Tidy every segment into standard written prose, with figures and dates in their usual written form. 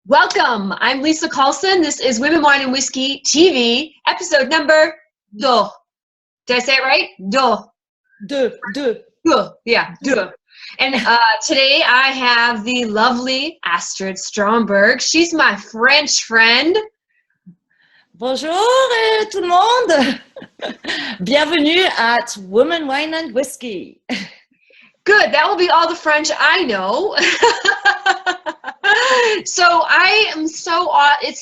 Welcome. I'm Lisa Carlson. This is Women, Wine, and Whiskey TV, episode number 2. Did I say it right? Deux. Yeah, 2. And today I have the lovely Astrid Stromberg. She's my French friend. Bonjour tout le monde. Bienvenue at Women, Wine, and Whiskey. Good. That will be all the French I know. So it's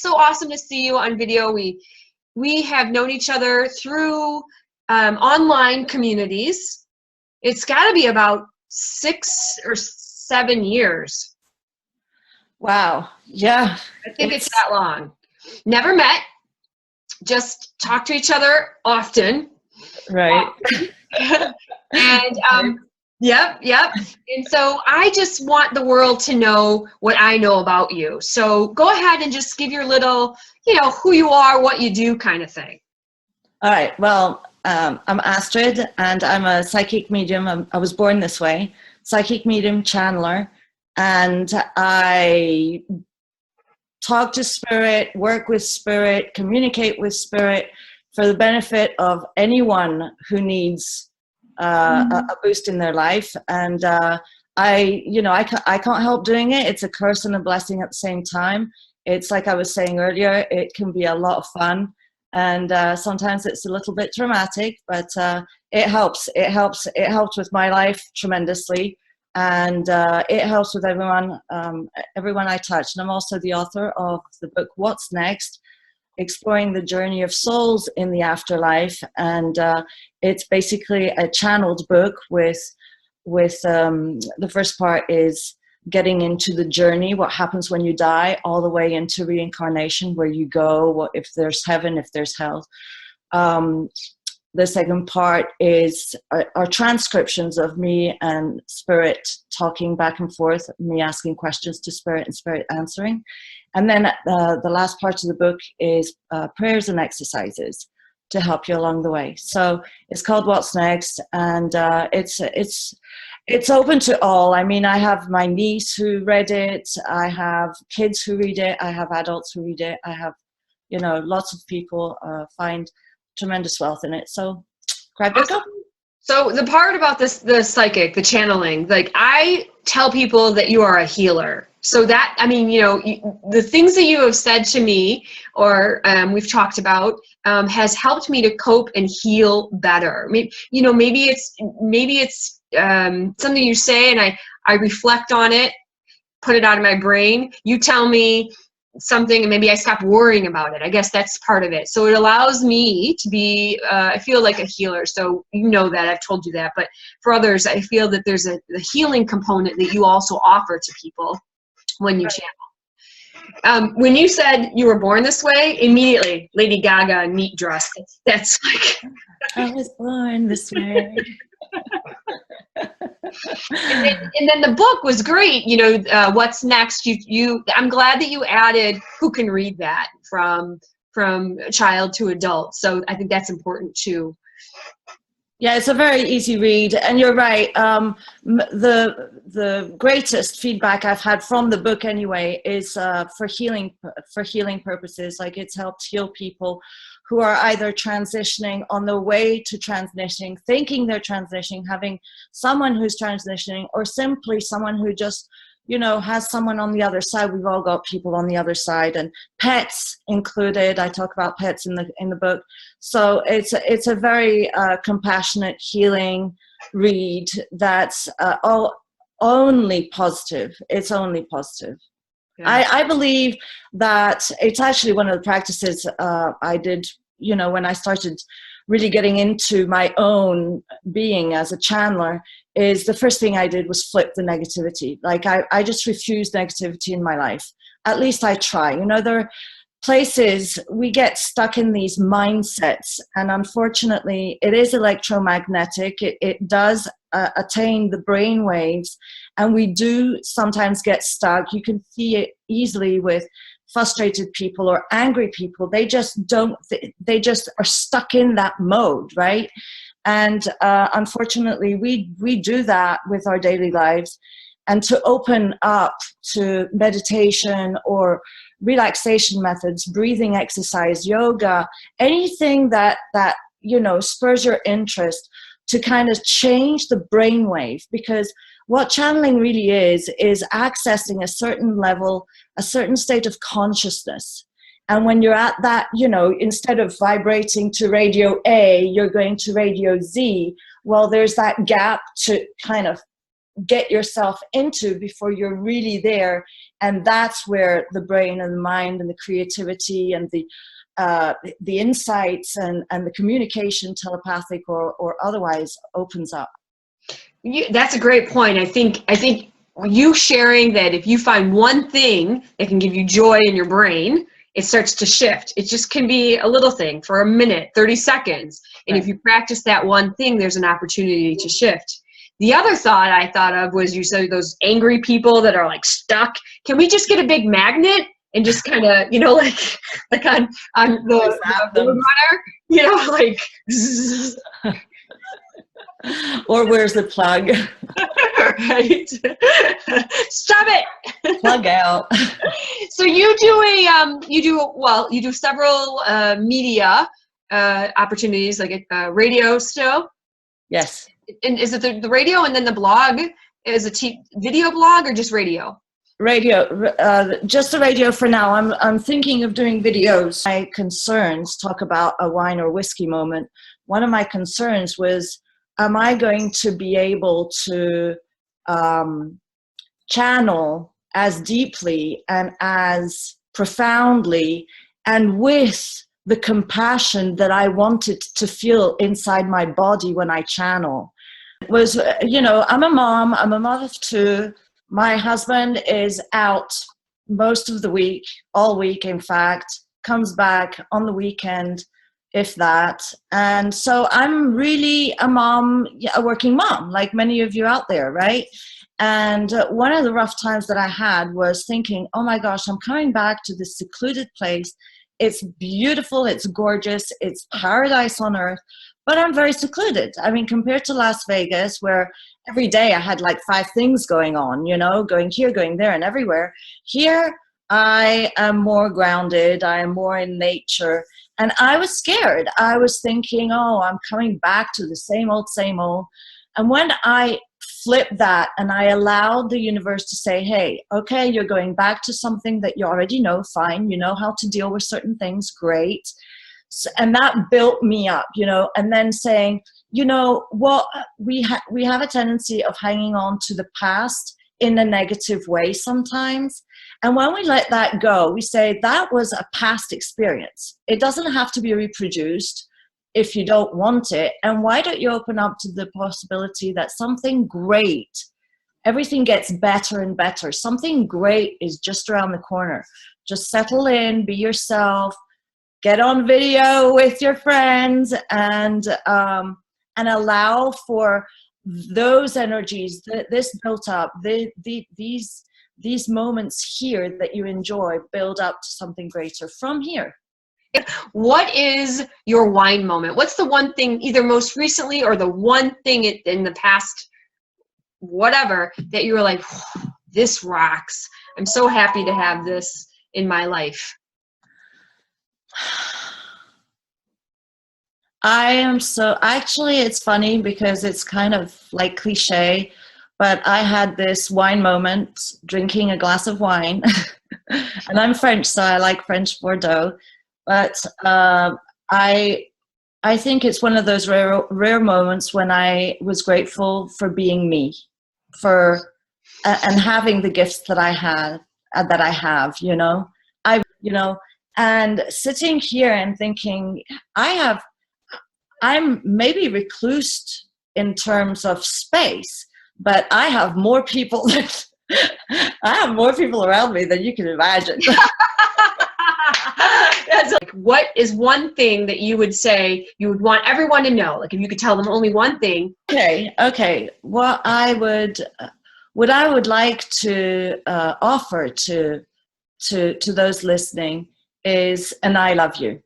so awesome to see you on video. We have known each other through online communities. It's got to be about 6 or 7 years. Wow. Yeah. I think it's that long. Never met. Just talk to each other often. Right. And Yep. And so I just want the world to know what I know about you. So go ahead and just give your little, who you are, what you do kind of thing. All right. Well, I'm Astrid, and I'm a psychic medium. I was born this way, psychic medium channeler, and I talk to spirit, work with spirit, communicate with spirit for the benefit of anyone who needs a boost in their life. And I can't help doing it. It's a curse and a blessing at the same time. It's like I was saying earlier, it can be a lot of fun, and sometimes it's a little bit dramatic, but it helps with my life tremendously, and it helps with everyone I touch. And I'm also the author of the book What's Next? Exploring the journey of souls in the afterlife, and it's basically a channeled book with the first part is getting into the journey, what happens when you die, all the way into reincarnation, where you go, if there's heaven, if there's hell. The second part are transcriptions of me and spirit talking back and forth, me asking questions to spirit and spirit answering. And then the last part of the book is prayers and exercises to help you along the way. So it's called What's Next, and it's open to all. I mean, I have my niece who read it. I have kids who read it. I have adults who read it. I have, lots of people find tremendous wealth in it. So grab your copy. So the part about the psychic, the channeling, like I tell people that you are a healer. So that, the things that you have said to me or we've talked about has helped me to cope and heal better. Maybe it's something you say and I reflect on it, put it out of my brain. You tell me something and maybe I stop worrying about it. I guess that's part of it. So it allows me to be, I feel like a healer. So that, I've told you that. But for others, I feel that there's a healing component that you also offer to people when you channel. When you said you were born this way, immediately Lady Gaga neat dress. That's like I was born this way. and then the book was great. What's next? I'm glad that you added who can read that from child to adult. So I think that's important too. Yeah, it's a very easy read, and you're right. The greatest feedback I've had from the book, anyway, is for healing purposes. Like, it's helped heal people who are either transitioning, on the way to transitioning, thinking they're transitioning, having someone who's transitioning, or simply someone who just has someone on the other side. We've all got people on the other side, and pets included. I talk about pets in the book. So it's a very compassionate, healing read that's only positive. It's only positive. Yeah. I believe that it's actually one of the practices I did, when I started really getting into my own being as a channeler, is the first thing I did was flip the negativity. Like, I just refused negativity in my life. At least I try. There are places we get stuck in these mindsets, and unfortunately it is electromagnetic. It does attain the brain waves, and we do sometimes get stuck. You can see it easily with frustrated people or angry people. They just are stuck in that mode, right? And unfortunately we do that with our daily lives. and to open up to meditation or relaxation methods, breathing exercise, yoga, anything that spurs your interest, to kind of change the brainwave. Because what channeling really is accessing a certain level, a certain state of consciousness. And when you're at that, instead of vibrating to radio A, you're going to radio Z. Well, there's that gap to kind of get yourself into before you're really there. And that's where the brain and the mind and the creativity and the insights and the communication, telepathic or otherwise, opens up. That's a great point. I think you sharing that if you find one thing that can give you joy in your brain, it starts to shift. It just can be a little thing for a minute, 30 seconds. And right. If you practice that one thing, there's an opportunity to shift. The other thought I thought of was, you said those angry people that are like stuck. Can we just get a big magnet and just kind of, like on the runner, like. Or where's the plug? Right. Stop it. Plug out. So you do several media opportunities, like a radio still. Yes. And is it the radio and then the blog? Is it video blog or just radio? Radio, just the radio for now. I'm thinking of doing videos. My concerns, talk about a wine or whiskey moment. One of my concerns was, am I going to be able to channel as deeply and as profoundly and with the compassion that I wanted to feel inside my body when I channel? It was, I'm a mom, I'm a mother of two. My husband is out most of the week, all week in fact, comes back on the weekend, if that. And so I'm really a mom, a working mom, like many of you out there, right? And one of the rough times that I had was thinking, oh my gosh, I'm coming back to this secluded place. It's beautiful, it's gorgeous, it's paradise on earth, but I'm very secluded. I mean, compared to Las Vegas, where every day I had like 5 things going on, going here, going there, and everywhere. Here, I am more grounded, I am more in nature. And I was scared. I was thinking, oh, I'm coming back to the same old, same old. And when I flipped that and I allowed the universe to say, hey, okay, you're going back to something that you already know, fine. You know how to deal with certain things, great. So, and that built me up, and then saying, what we have a tendency of hanging on to the past in a negative way sometimes. And when we let that go, we say that was a past experience. It doesn't have to be reproduced if you don't want it. And why don't you open up to the possibility that something great, everything gets better and better. Something great is just around the corner. Just settle in, be yourself, get on video with your friends, and allow for those energies, this built up, these moments here that you enjoy, build up to something greater from here. What is your wine moment? What's the one thing, either most recently or the one thing in the past, whatever, that you were like, this rocks. I'm so happy to have this in my life. Actually, it's funny because it's kind of like cliche, but I had this wine moment drinking a glass of wine. And I'm French, so I like French Bordeaux. But I think it's one of those rare moments when I was grateful for being me, and having the gifts that I have, and sitting here and thinking, I'm maybe reclused in terms of space, but I have more people around me than you can imagine. That's like, what is one thing that you would say you would want everyone to know? Like, if you could tell them only one thing. Okay. What I would like to offer to those listening is an I love you.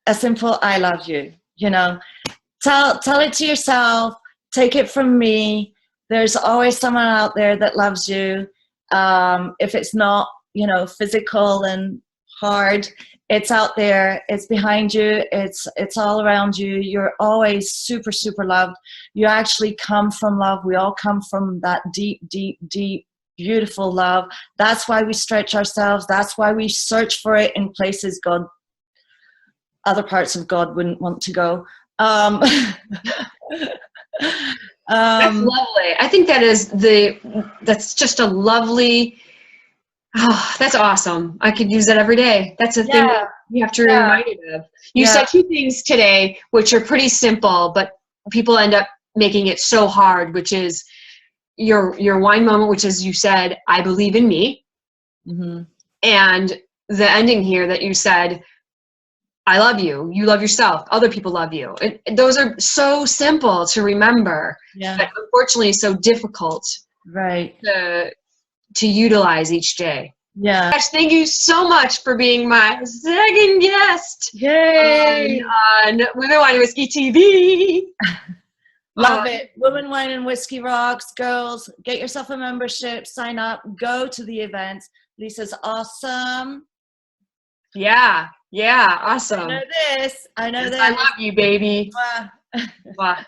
A simple I love you. Tell it to yourself, take it from me, There's always someone out there that loves you. If it's not, you know, physical and hard, it's out there, it's behind you, it's all around you. You're always super, super loved. You actually come from love. We all come from that deep, deep, deep, beautiful love. That's why we stretch ourselves. That's why we search for it in places other parts of God wouldn't want to go. That's lovely. I think that's just a lovely, oh, that's awesome. I could use that every day. That's a thing that you have to be reminded of. You said two things today, which are pretty simple, but people end up making it so hard, which is your wine moment, which is, you said, I believe in me. Mm-hmm. And the ending here that you said, I love you. You love yourself. Other people love you. Those are so simple to remember, but unfortunately so difficult to utilize each day. Yeah. Gosh, thank you so much for being my second guest. Yay! On Women, Wine, and Whiskey TV. Love it. Women, Wine, and Whiskey rocks. Girls, get yourself a membership. Sign up. Go to the events. Lisa's awesome. Yeah, awesome. I know this. I love you, baby. Mwah. Mwah.